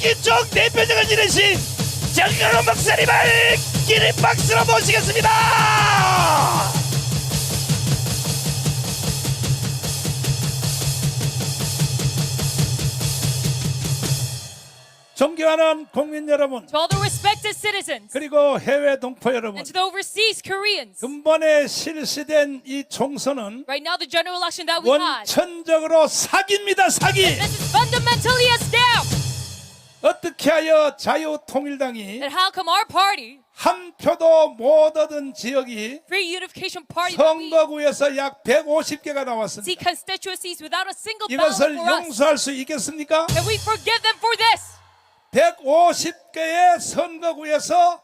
특히 쪽 대표적을 지내신 정경호 목사님을 기립 박수로 모시겠습니다. 존경하는 국민 여러분, To all the respected citizens 그리고 해외 동포 여러분, and to the overseas Koreans, 근본에 실시된 이 총선은 right now the general election that we had, 원천적으로 사기입니다. 사기. this is fundamentally a scam. 어떻게 하여 자유통일당이 And how come our party, 한 표도 못 얻은 지역이 Free Unification Party, that we 선거구에서 약 150개가 나왔습니다. see constituencies without a single ballot 이것을 for us? 용서할 수 있겠습니까? Can we forgive them for this? 150개의 선거구에서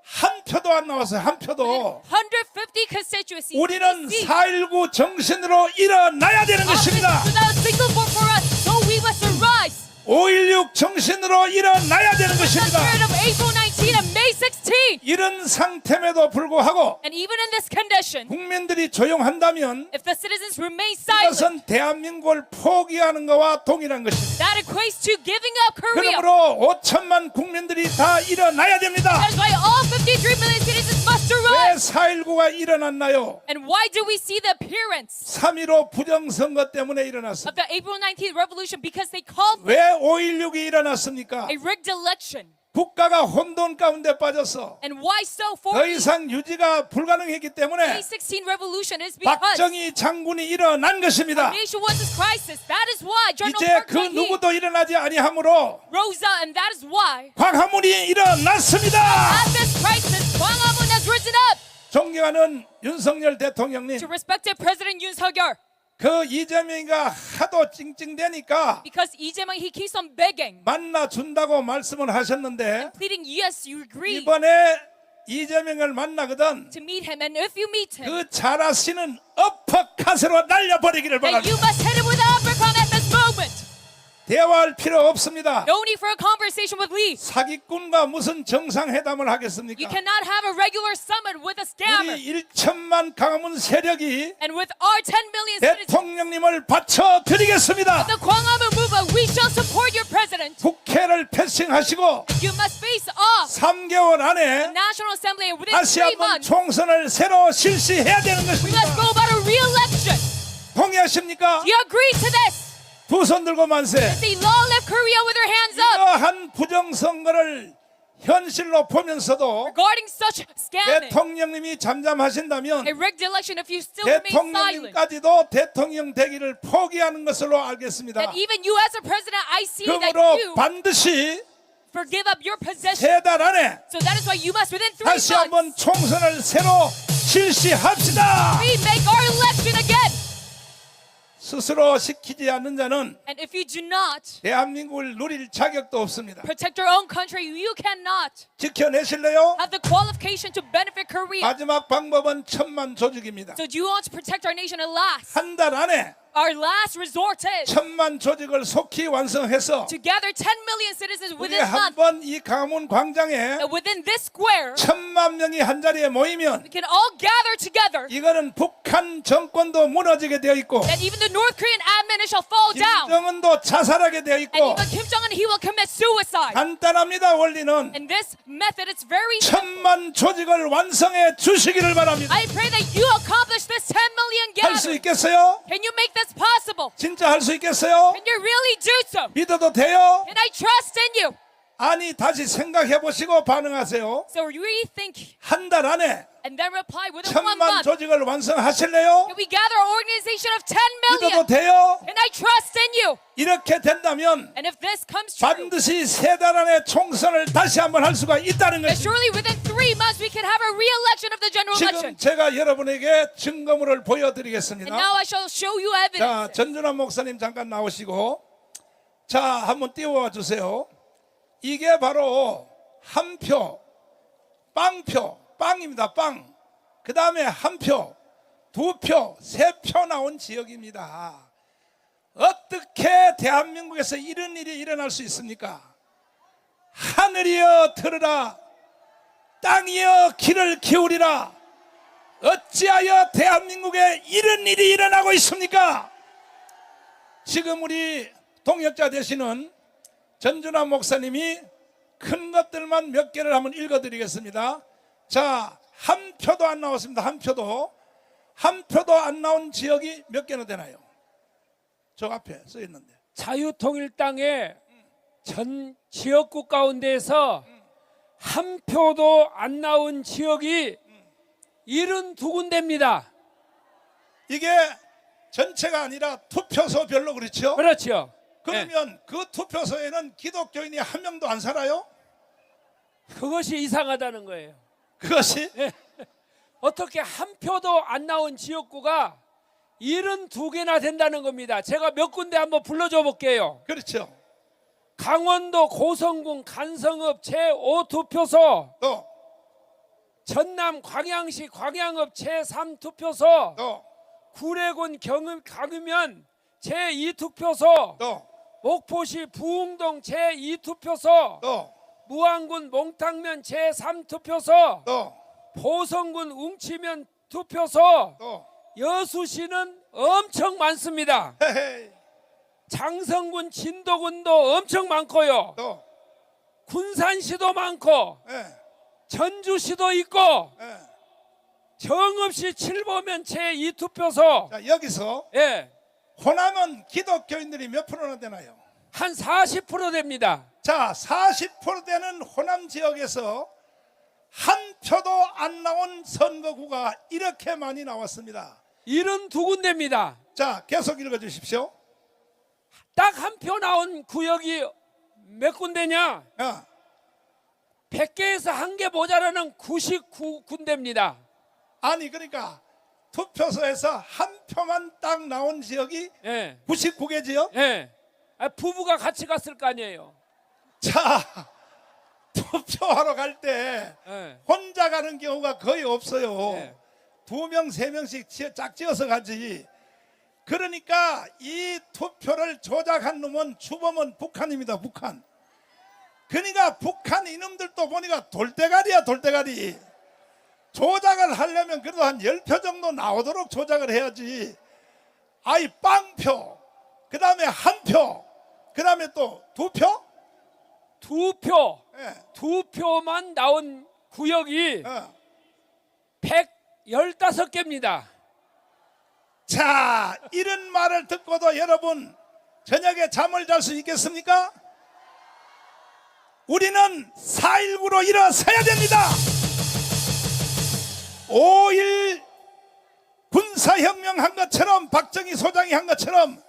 한 표도 안 나왔어요. 한 표도. 150 constituencies. 우리는 we see 4.19 정신으로 일어나야 되는 것입니다. office without a single vote for us, so we must arise. 5.16 정신으로 일어나야 되는 The 것입니다. spirit of April 19 and May 16. 이런 상태임에도 불구하고 And even in this condition, 국민들이 조용한다면 if the citizens remain silent, 이것은 대한민국을 포기하는 것과 동일한 것입니다. that equates to giving up Korea. 그러므로 5천만 국민들이 다 일어나야 됩니다. That is why all 53 million citizens must 왜 arise. 4.19가 일어났나요? And why do we see the appearance 3.15 부정선거 때문에 일어났습니다. of the April 19th revolution? Because they called 왜 5.16이 일어났습니까? a rigged election. 국가가 혼돈 가운데 빠졌어. And why so? For 더 the 이상 유지가 불가능했기 때문에 May 16 revolution is because 박정희 장군이 일어난 것입니다. the nation was in crisis. That is why General 이제 Park 그 Geun-hye 누구도 일어나지 아니하므로 rose up, and that is why 광화문이 일어났습니다. at this crisis, Hwang Ha-moon has risen up. 존경하는 윤석열 대통령님, To respected President Yoon Suk-yeol, 그 이재명이가 하도 찡찡대니까 because Lee Jae-myung, he keeps on begging, 만나준다고 말씀을 하셨는데 pleading, yes, you agree 이번에 이재명을 만나거든 to meet him, and if you meet him, 그 잘하시는 어퍼컷으로 날려버리기를 then 바랍니다. you must hit him with an uppercut at this moment. 대화할 필요 없습니다. No need for a conversation with Lee. 사기꾼과 무슨 정상회담을 You 하겠습니까? cannot have a regular summit with a scammer. 우리 1천만 강화문 세력이 And with our 10 million citizens, 대통령님을 바쳐드리겠습니다. the Hwang Ha-moon movement, we shall support your president. 국회를 패싱하시고 You must face off 3개월 the 안에 National Assembly, and within 다시 3 한번 months, 총선을 새로 실시해야 되는 we must 것입니다. go about a re-election. 동의하십니까? Do you agree to this? 두 손 들고 만세. The law left Korea with their hands up. 이러한 부정선거를 현실로 보면서도 Regarding such scamming, 대통령님이 잠잠하신다면 a rigged election, if you still remain silent, 대통령님까지도 대통령 되기를 포기하는 것으로 알겠습니다. and even you as a president, I see that 그러므로 you 반드시 forgive up your possession. 3달 안에 So that is why you must, within 3 다시 한번 months, 총선을 새로 실시합시다. remake our election again. 스스로 시키지 않는 자는 And if you do not 대한민국을 누릴 자격도 없습니다. protect your own country, you cannot 지켜내실래요? have the qualification to benefit Korea. 마지막 방법은 천만 조직입니다. So do you want to protect our nation at last? 한 달 안에 Our last resort is 천만 조직을 속히 완성해서 to gather 10 million citizens 우리 within a month. 한번 이 강화문 광장에 And within this square, 1,000만 명이 한 자리에 모이면 we can all gather together. 이거는 북한 정권도 무너지게 되어 있고 And even the North Korean admin shall fall down. 김정은도 자살하게 되어 And 있고 even Kim Jong-un, he will commit suicide. 간단합니다. 원리는 And this method, it's very 1,000만 조직을 완성해 주시기를 바랍니다. I pray that you accomplish this 10 million 할 수 gathering. 있겠어요? Can you make this possible? 진짜 할 수 있겠어요? Can you really do so? 믿어도 돼요? Can I trust in you? 아니 다시 생각해 보시고 반응하세요. So rethink 한 달 안에 and then reply within 1 1,000만 month. 조직을 완성하실래요? Can we gather an organization of 10 믿어도 million? 돼요? Can I trust in you? 이렇게 된다면 And if this comes true, 반드시 3달 안에 총선을 다시 한번 할 수가 있다는 then 것입니다. surely within 3 months we can have a re-election of the general election. 지금 제가 여러분에게 증거물을 And 보여드리겠습니다. now I shall show you 자, evidence. 전준환 목사님 잠깐 나오시고, 자, 한번 띄워와 주세요. 이게 바로 한 표, 빵표, 빵입니다. 빵. 그 다음에 한 표, 두 표, 세 표 나온 지역입니다. 어떻게 대한민국에서 이런 일이 일어날 수 있습니까? 하늘이여 들으라, 땅이여 귀를 기울이라. 어찌하여 대한민국에 이런 일이 일어나고 있습니까? 지금 우리 동역자 되시는 전준환 목사님이 큰 것들만 몇 개를 한번 읽어드리겠습니다. 자, 한 표도 안 나왔습니다. 한 표도 안 나온 지역이 몇 개나 되나요? 저 앞에 써 있는데. 자유통일당의 전 지역구 가운데에서 한 표도 안 나온 지역이 72군데입니다. 이게 전체가 아니라 투표소별로 그렇죠? 그렇죠. 그러면 그 투표소에는 기독교인이 한 명도 안 살아요? 그것이 이상하다는 거예요. 그것이? 어떻게 한 표도 안 나온 지역구가 72개나 된다는 겁니다. 제가 몇 군데 한번 불러줘 볼게요. 그렇죠. 강원도 고성군 간성읍 제5투표소, 또 전남 광양시 광양읍 제3투표소, 또 구례군 강유면 제2투표소, 또 목포시 부흥동 제2투표소, 또 무안군 몽탕면 제3투표소, 또 보성군 웅치면 투표소, 또 여수시는 엄청 많습니다. 헤헤이. 장성군 진도군도 엄청 많고요. 또 군산시도 많고 예, 전주시도 있고 예. 정읍시 칠보면 제2투표소, 자, 여기서 예, 호남은 기독교인들이 몇 프로나 되나요? 한 40% 됩니다. 자, 40% 되는 호남 지역에서 한 표도 안 나온 선거구가 이렇게 많이 나왔습니다. 72군데입니다. 자, 계속 읽어 주십시오. 딱 한 표 나온 구역이 몇 군데냐? 100개에서 한 개 모자라는 99군데입니다. 아니 그러니까 투표소에서 한 표만 딱 나온 지역이 예, 99개지요? 예. 부부가 같이 갔을 거 아니에요. 자, 투표하러 갈 때 예. 혼자 가는 경우가 거의 없어요. 네. 2명, 3명씩 짝지어서 가지. 그러니까 이 투표를 조작한 놈은 주범은 북한입니다. 북한. 그러니까 북한 이놈들도 보니까 돌대가리야, 돌대가리. 조작을 하려면 그래도 한 10표 정도 나오도록 조작을 해야지. 아이 빵표, 그 다음에 한 표, 그 다음에 또 2표? 두 표, 예. 두 표만 나온 구역이 어. 115개입니다. 자, 이런 말을 듣고도 여러분 저녁에 잠을 잘 수 있겠습니까? 우리는 4.19로 일어서야 됩니다. 5.1 군사혁명 한 것처럼, 박정희 소장이 한 것처럼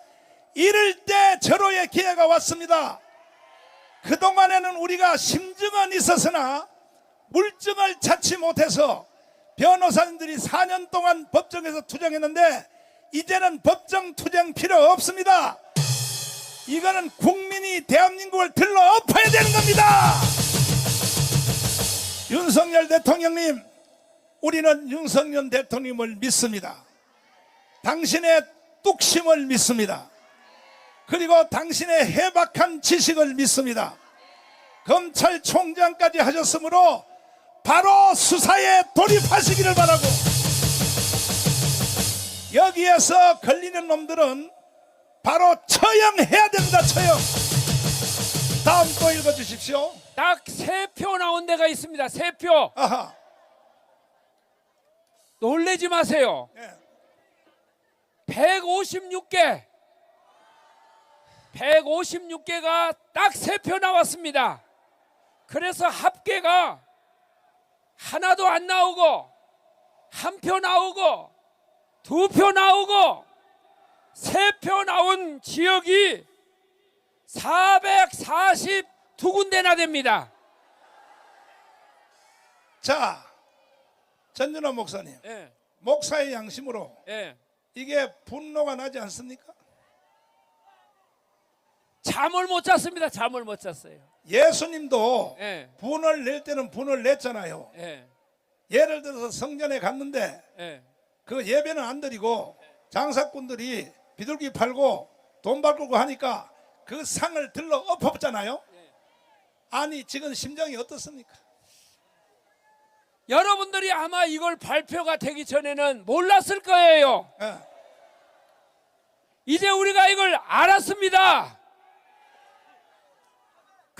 이럴 때 절호의 기회가 왔습니다. 그동안에는 우리가 심증은 있었으나 물증을 찾지 못해서 변호사님들이 4년 동안 법정에서 투쟁했는데 이제는 법정 투쟁 필요 없습니다. 이거는 국민이 대한민국을 들러 엎어야 되는 겁니다. 윤석열 대통령님, 우리는 윤석열 대통령을 믿습니다. 당신의 뚝심을 믿습니다. 그리고 당신의 해박한 지식을 믿습니다. 검찰총장까지 하셨으므로 바로 수사에 돌입하시기를 바라고, 여기에서 걸리는 놈들은 바로 처형해야 됩니다. 처형. 다음 또 읽어주십시오. 딱 3표 나온 데가 있습니다. 3표. 아하. 놀라지 마세요. 예. 156개가 딱 3표 나왔습니다. 그래서 합계가 하나도 안 나오고, 한 표 나오고, 2표 나오고, 3표 나온 지역이 442군데나 됩니다. 자, 전준호 목사님, 예, 목사의 양심으로 예. 이게 분노가 나지 않습니까? 잠을 못 잤습니다. 잠을 못 잤어요. 예수님도 예, 분을 낼 때는 분을 냈잖아요. 예, 예를 들어서 성전에 갔는데 예. 그 예배는 안 드리고 장사꾼들이 비둘기 팔고 돈 바꾸고 하니까 그 상을 들러 엎었잖아요. 아니 지금 심정이 어떻습니까? 여러분들이 아마 이걸 발표가 되기 전에는 몰랐을 거예요. 예. 이제 우리가 이걸 알았습니다.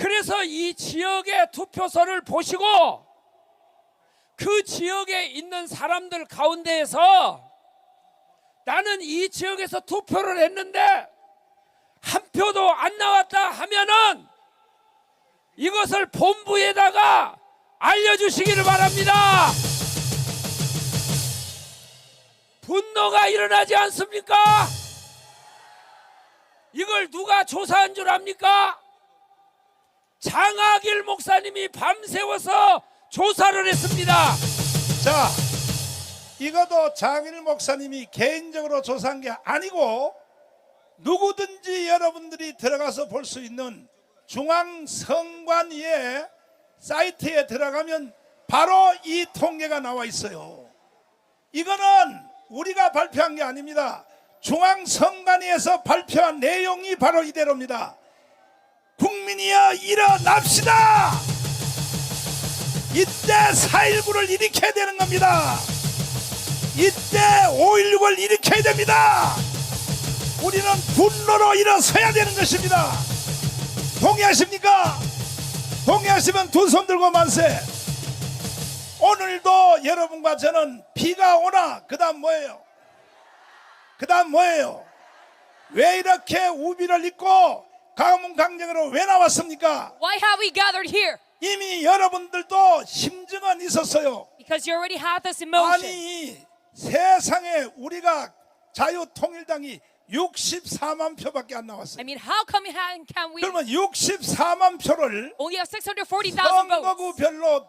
그래서 이 지역의 투표소를 보시고 그 지역에 있는 사람들 가운데에서 나는 이 지역에서 투표를 했는데 한 표도 안 나왔다 하면은 이것을 본부에다가 알려주시기를 바랍니다. 분노가 일어나지 않습니까? 이걸 누가 조사한 줄 압니까? 장학일 목사님이 밤새워서 조사를 했습니다. 자, 이것도 장일 목사님이 개인적으로 조사한 게 아니고 누구든지 여러분들이 들어가서 볼 수 있는 중앙선관위의 사이트에 들어가면 바로 이 통계가 나와 있어요. 이거는 우리가 발표한 게 아닙니다. 중앙선관위에서 발표한 내용이 바로 이대로입니다. 국민이여 일어납시다. 이때 4.19를 일으켜야 되는 겁니다. 이때 5.16을 일으켜야 됩니다. 우리는 분노로 일어서야 되는 것입니다. 동의하십니까? 동의하시면 두 손 들고 만세. 오늘도 여러분과 저는 비가 오나 그 다음 뭐예요? 그 다음 뭐예요? 왜 이렇게 우비를 입고 가문 강정으로 왜 나왔습니까? Why have we gathered here? 이미 여러분들도 심증은 있었어요. Because you already had this emotion. 아니 세상에 우리가 자유통일당이 64만 표밖에 안 나왔어요. I mean, how come can we 그러면 64만 표를 only have 640,000 votes? 선거구별로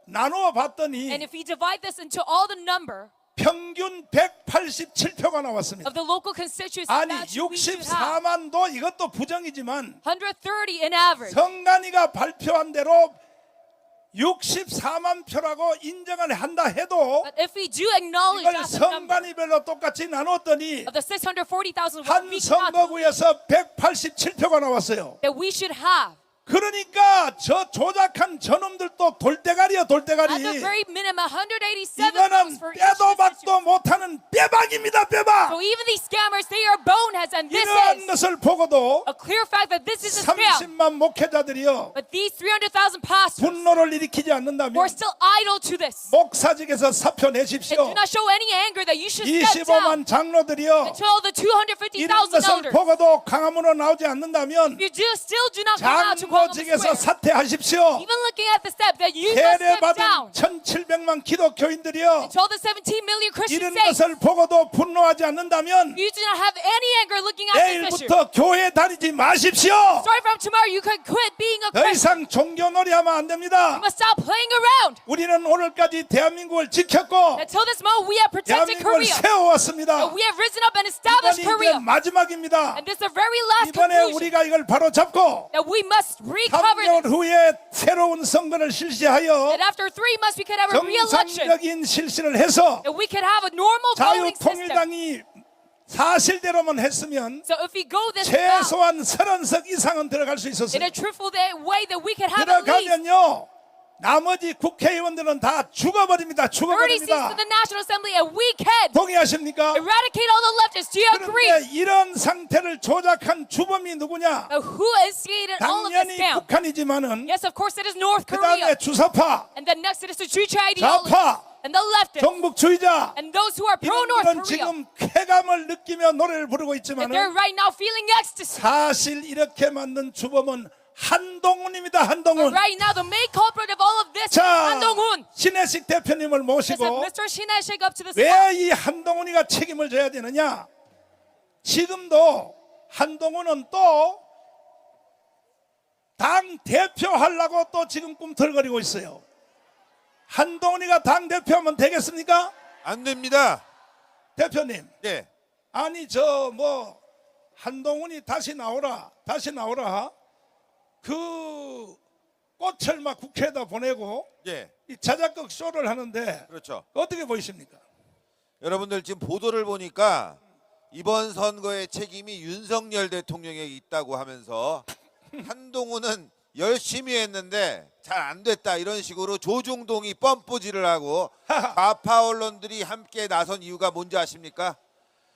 나누어 봤더니 And if we divide this into all the number 평균 187표가 나왔습니다. of the local constituencies 아니 that we should have, 64만도 이것도 부정이지만 130 in average. 선관위가 발표한 대로 64만 표라고 인정을 한다 해도 But if we do acknowledge 이걸 that the number 선관위별로 똑같이 나눴더니 of the 640,000 votes 한 we cannot believe 선거구에서 187표가 나왔어요. that we should have, 그러니까 저 조작한 저놈들도 돌대가리야 돌대가리. at the very minimum, 187 votes 이거는 for each 빼도 박도 constituency. 못하는 빼박입니다 빼박. So even these scammers, they are boneheads, and this 이러한 is 것을 보고도 a clear fact that this is a scam. 30만 목회자들이요 But these 300,000 pastors 분노를 일으키지 who 않는다면 are still idle to this 목사직에서 사표 and 내십시오. do not show any anger that you should step down 25만 장로들이요 until the 이런 250,000 것을 elders. 보고도 강화문으로 나오지 않는다면 If you still do not come out to Gwangwon 장로직에서 Square, 사퇴하십시오. even looking at the step that you must step down 세례받은 1700만 기독교인들이요 until the 17 million Christian 이런 saints, 것을 보고도 분노하지 않는다면 you do not have any anger looking at this issue. 내일부터 교회 다니지 마십시오. Starting from tomorrow, you can quit being a 더 Christian. 이상 종교놀이하면 안 됩니다. You must stop playing around. 우리는 오늘까지 대한민국을 지켰고 Until this moment, we have protected 대한민국을 Korea. 세워왔습니다. And we have risen up and established 이번이 이제 Korea. 마지막입니다. And this is the very last 이번에 conclusion 우리가 이걸 바로 잡고 that we must recover 3개월 this. 후에 새로운 선거를 실시하여 That after 3 months, we could have a re-election. 정상적인 실시를 해서 That we could have a normal voting system. 자유통일당이 사실대로만 했으면 So if we go this route 최소한 30석 이상은 들어갈 수 in 있었어요. a truthful way, that we could have at least 들어가면요 나머지 국회의원들은 다 죽어버립니다. 30 seats to 죽어버립니다. the National Assembly, and we can 동의하십니까? eradicate all the leftists. Do you agree? 그런데 이런 상태를 조작한 주범이 누구냐? Who instigated all of this 당연히 scam? 북한이지만은 Yes, of course, it is North 그 Korea. 다음에 주사파, And then next it is the Juche ideology. 좌파, And the leftists. 정북주의자 And those who are pro-North 이들은 Korea. 지금 쾌감을 느끼며 노래를 부르고 And 있지만 they're right now feeling ecstasy. 사실 이렇게 만든 주범은 한동훈입니다. 한동훈. Right now, the main culprit of all of this is 자, Han Dong-hoon. 신혜식 대표님을 Yes, 모시고 Mr. Shinai-shik up to the spot. 왜 이 한동훈이가 책임을 져야 되느냐? 지금도 한동훈은 또 당 대표 하려고 또 지금 꿈틀거리고 있어요. 한동훈이가 당 대표하면 되겠습니까? 안 됩니다. 대표님, 예. 아니 저 뭐 한동훈이 다시 나오라 그 꽃을 막 국회에다 보내고 예. 이 자작극 쇼를 하는데 그렇죠. 어떻게 보이십니까? 여러분들 지금 보도를 보니까 이번 선거의 책임이 윤석열 대통령에 있다고 하면서 한동훈은 열심히 했는데 잘 안 됐다 이런 식으로 조중동이 뻔뿌질을 하고 좌파 언론들이 함께 나선 이유가 뭔지 아십니까?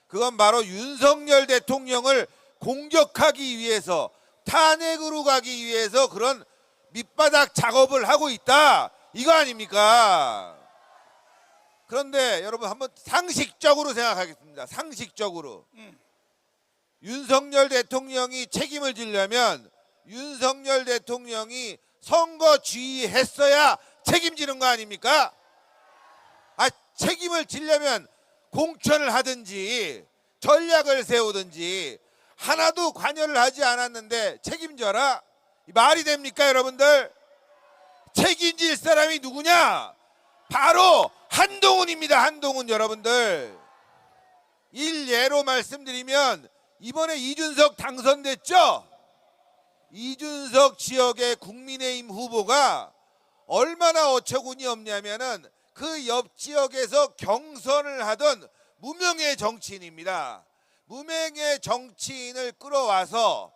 그건 바로 윤석열 대통령을 공격하기 위해서 탄핵으로 가기 위해서 그런 밑바닥 작업을 하고 있다 이거 아닙니까? 그런데 여러분 한번 상식적으로 생각하겠습니다. 상식적으로 윤석열 대통령이 책임을 지려면 윤석열 대통령이 선거 지휘했어야 책임지는 거 아닙니까? 책임을 지려면 공천을 하든지 전략을 세우든지 하나도 관여를 하지 않았는데 책임져라? 말이 됩니까 여러분들? 책임질 사람이 누구냐? 바로 한동훈입니다. 한동훈. 여러분들 일예로 말씀드리면 이번에 이준석 당선됐죠? 이준석 지역의 국민의힘 후보가 얼마나 어처구니 없냐면은 그 옆 지역에서 경선을 하던 무명의 정치인입니다. 무명의 정치인을 끌어와서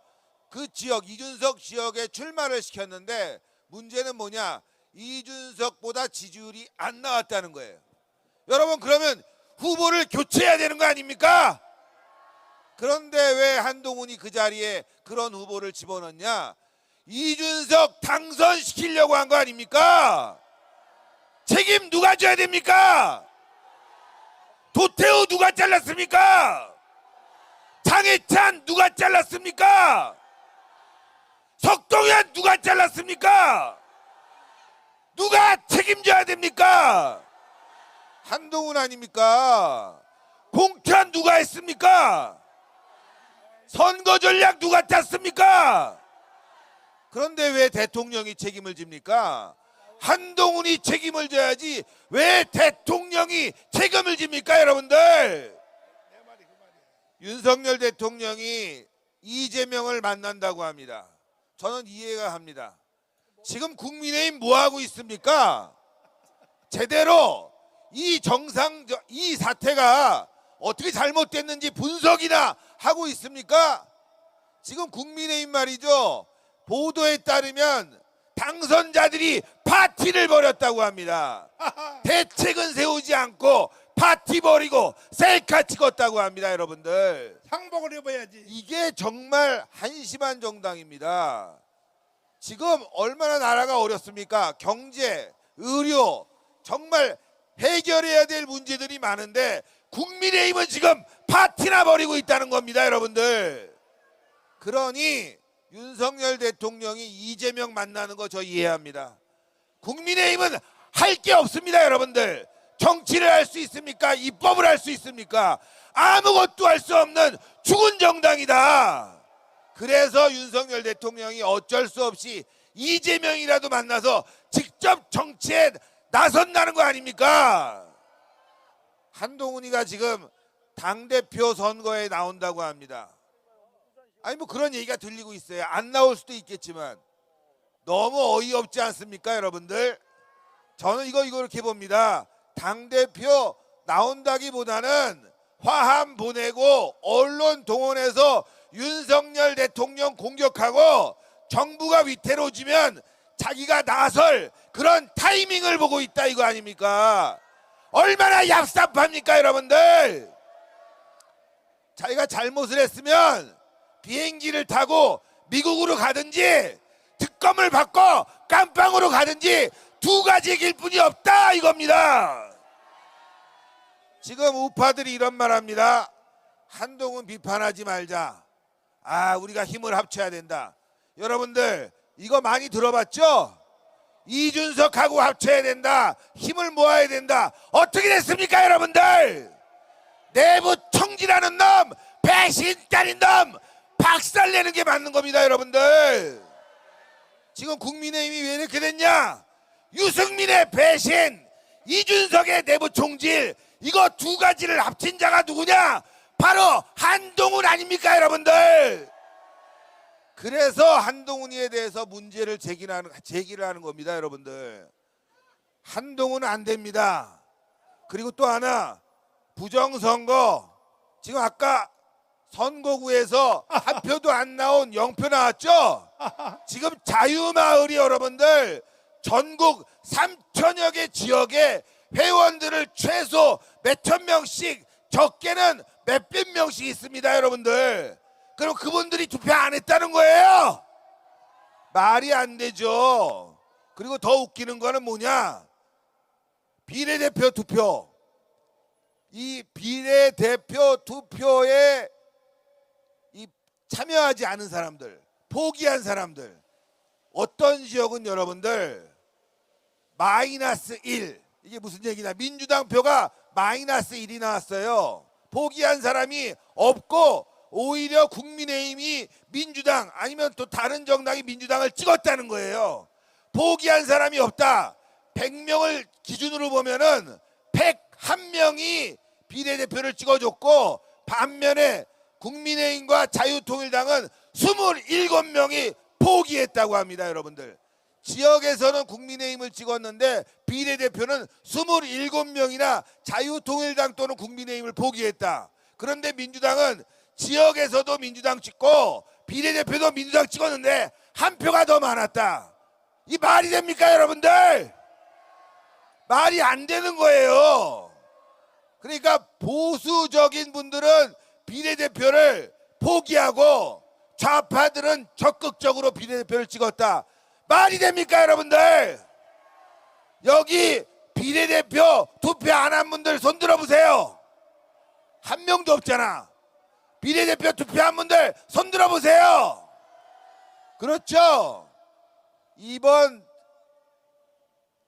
그 지역 이준석 지역에 출마를 시켰는데 문제는 뭐냐? 이준석보다 지지율이 안 나왔다는 거예요. 여러분 그러면 후보를 교체해야 되는 거 아닙니까? 그런데 왜 한동훈이 그 자리에 그런 후보를 집어넣냐? 이준석 당선시키려고 한 거 아닙니까? 책임 누가 져야 됩니까? 도태우 누가 잘랐습니까? 장해찬 누가 잘랐습니까? 석동현 누가 잘랐습니까? 누가 책임져야 됩니까? 한동훈 아닙니까? 공천 누가 했습니까? 선거 전략 누가 짰습니까? 그런데 왜 대통령이 책임을 집니까? 한동훈이 책임을 져야지 왜 대통령이 책임을 집니까 여러분들? 윤석열 대통령이 이재명을 만난다고 합니다. 저는 이해가 합니다. 지금 국민의힘 뭐하고 있습니까? 제대로 이 사태가 어떻게 잘못됐는지 분석이나 하고 있습니까? 지금 국민의힘 말이죠. 보도에 따르면 당선자들이 파티를 벌였다고 합니다. 대책은 세우지 않고 파티 벌이고 셀카 찍었다고 합니다. 여러분들 상복을 입어야지. 이게 정말 한심한 정당입니다. 지금 얼마나 나라가 어렵습니까? 경제, 의료 정말 해결해야 될 문제들이 많은데 국민의힘은 지금 파티나 벌이고 있다는 겁니다. 여러분들 그러니 윤석열 대통령이 이재명 만나는 거 저 이해합니다. 국민의힘은 할 게 없습니다. 여러분들 정치를 할 수 있습니까? 입법을 할 수 있습니까? 아무것도 할 수 없는 죽은 정당이다. 그래서 윤석열 대통령이 어쩔 수 없이 이재명이라도 만나서 직접 정치에 나선다는 거 아닙니까? 한동훈이가 지금 당대표 선거에 나온다고 합니다. 아니 뭐 그런 얘기가 들리고 있어요. 안 나올 수도 있겠지만 너무 어이없지 않습니까 여러분들? 저는 이거 이렇게 봅니다. 당대표 나온다기보다는 화함 보내고 언론 동원해서 윤석열 대통령 공격하고 정부가 위태로워지면 자기가 나설 그런 타이밍을 보고 있다 이거 아닙니까? 얼마나 얍삽합니까 여러분들? 자기가 잘못을 했으면 비행기를 타고 미국으로 가든지 특검을 받고 깜빵으로 가든지 두 가지 길뿐이 없다 이겁니다. 지금 우파들이 이런 말합니다. 한동훈 비판하지 말자. 우리가 힘을 합쳐야 된다. 여러분들 이거 많이 들어봤죠? 이준석하고 합쳐야 된다. 힘을 모아야 된다. 어떻게 됐습니까 여러분들? 내부 청지라는 놈, 배신자인 놈 박살내는 게 맞는 겁니다 여러분들. 지금 국민의힘이 왜 이렇게 됐냐? 유승민의 배신, 이준석의 내부 총질, 이거 두 가지를 합친 자가 누구냐? 바로 한동훈 아닙니까 여러분들? 그래서 한동훈이에 대해서 문제를 제기를 하는 겁니다 여러분들. 한동훈은 안 됩니다. 그리고 또 하나 부정선거, 지금 아까 선거구에서 한 표도 안 나온 0표 나왔죠? 지금 자유마을이 여러분들 전국 3천여 개 지역에 회원들을 최소 몇천 명씩, 적게는 몇백 명씩 있습니다 여러분들. 그럼 그분들이 투표 안 했다는 거예요? 말이 안 되죠. 그리고 더 웃기는 거는 뭐냐? 비례대표 투표. 이 비례대표 투표에 참여하지 않은 사람들, 포기한 사람들, 어떤 지역은 여러분들 마이너스 1. 이게 무슨 얘기냐? 민주당 표가 마이너스 1이 나왔어요. 포기한 사람이 없고 오히려 국민의힘이 민주당 아니면 또 다른 정당이 민주당을 찍었다는 거예요. 포기한 사람이 없다. 100명을 기준으로 보면은 101명이 비례대표를 찍어줬고, 반면에 국민의힘과 자유통일당은 27명이 포기했다고 합니다. 여러분들, 지역에서는 국민의힘을 찍었는데 비례대표는 27명이나 자유통일당 또는 국민의힘을 포기했다. 그런데 민주당은 지역에서도 민주당 찍고 비례대표도 민주당 찍었는데 한 표가 더 많았다. 이 말이 됩니까, 여러분들? 말이 안 되는 거예요. 그러니까 보수적인 분들은 비례대표를 포기하고 좌파들은 적극적으로 비례대표를 찍었다. 말이 됩니까, 여러분들? 여기 비례대표 투표 안 한 분들 손 들어보세요. 한 명도 없잖아. 비례대표 투표한 분들 손 들어보세요. 그렇죠? 이번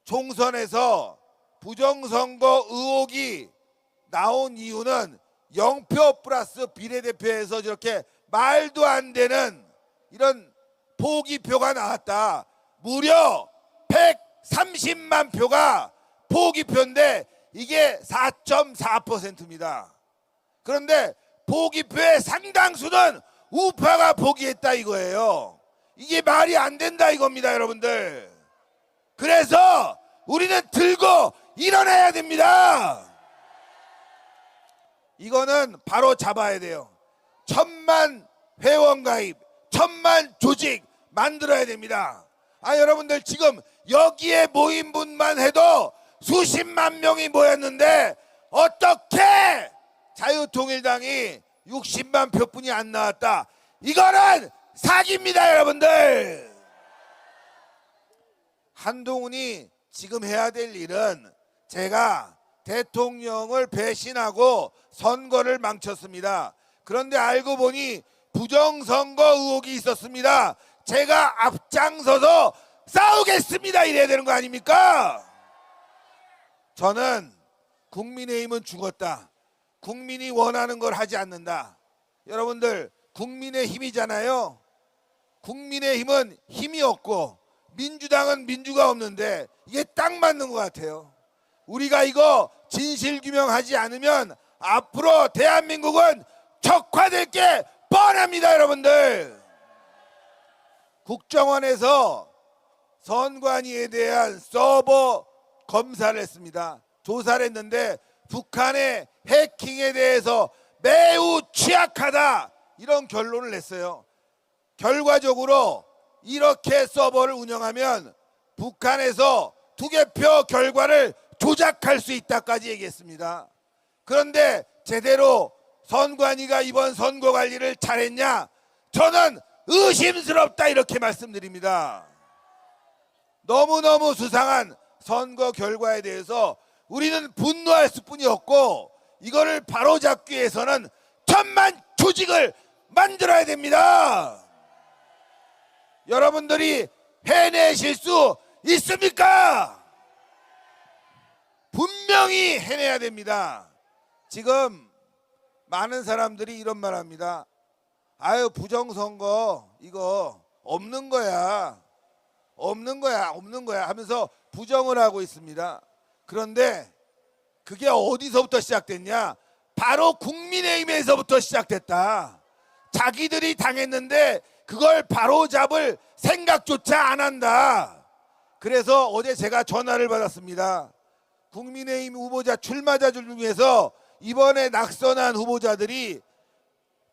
총선에서 부정선거 의혹이 나온 이유는 0표 플러스 비례대표에서 저렇게 말도 안 되는 이런 포기표가 나왔다. 무려 130만 표가 포기표인데 이게 4.4%입니다. 그런데 포기표의 상당수는 우파가 포기했다 이거예요. 이게 말이 안 된다 이겁니다, 여러분들. 그래서 우리는 들고 일어나야 됩니다. 이거는 바로 잡아야 돼요. 1000만 회원 가입, 1000만 조직 만들어야 됩니다. 여러분들 지금 여기에 모인 분만 해도 수십만 명이 모였는데 어떻게 자유통일당이 60만 표뿐이 안 나왔다. 이거는 사기입니다, 여러분들. 한동훈이 지금 해야 될 일은, 제가 대통령을 배신하고 선거를 망쳤습니다. 그런데 알고 보니 부정선거 의혹이 있었습니다. 제가 앞장서서 싸우겠습니다 이래야 되는 거 아닙니까? 저는 국민의힘은 죽었다. 국민이 원하는 걸 하지 않는다. 여러분들, 국민의힘이잖아요. 국민의힘은 힘이 없고 민주당은 민주가 없는데 이게 딱 맞는 것 같아요. 우리가 이거 진실규명하지 않으면 앞으로 대한민국은 적화될 게 뻔합니다, 여러분들. 국정원에서 선관위에 대한 서버 검사를 했습니다. 조사를 했는데 북한의 해킹에 대해서 매우 취약하다, 이런 결론을 냈어요. 결과적으로 이렇게 서버를 운영하면 북한에서 투개표 결과를 조작할 수 있다까지 얘기했습니다. 그런데 제대로 선관위가 이번 선거 관리를 잘했냐? 저는 의심스럽다 이렇게 말씀드립니다. 너무너무 수상한 선거 결과에 대해서 우리는 분노할 수뿐이 없고, 이거를 바로잡기 위해서는 1000만 조직을 만들어야 됩니다. 여러분들이 해내실 수 있습니까? 분명히 해내야 됩니다. 지금 많은 사람들이 이런 말 합니다. 아유, 부정선거 이거 없는 거야, 없는 거야, 없는 거야 하면서 부정을 하고 있습니다. 그런데 그게 어디서부터 시작됐냐? 바로 국민의힘에서부터 시작됐다. 자기들이 당했는데 그걸 바로잡을 생각조차 안 한다. 그래서 어제 제가 전화를 받았습니다. 국민의힘 후보자 출마자들 중에서 이번에 낙선한 후보자들이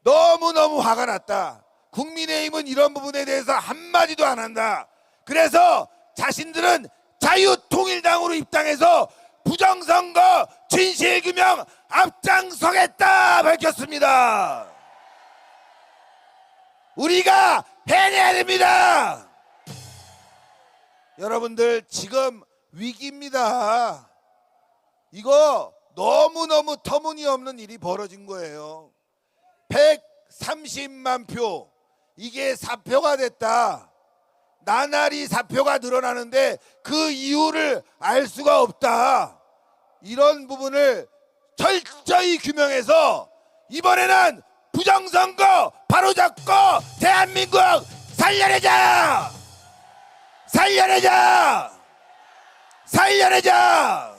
너무너무 화가 났다. 국민의힘은 이런 부분에 대해서 한마디도 안 한다. 그래서 자신들은 자유통일당으로 입당해서 부정선거 진실규명 앞장서겠다 밝혔습니다. 우리가 해내야 됩니다. 여러분들 지금 위기입니다. 이거 너무너무 터무니없는 일이 벌어진 거예요. 130만 표, 이게 사표가 됐다. 나날이 사표가 늘어나는데 그 이유를 알 수가 없다. 이런 부분을 철저히 규명해서 이번에는 부정선거 바로잡고 대한민국 살려내자! 살려내자! 살려내자!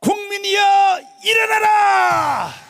국민이여 일어나라!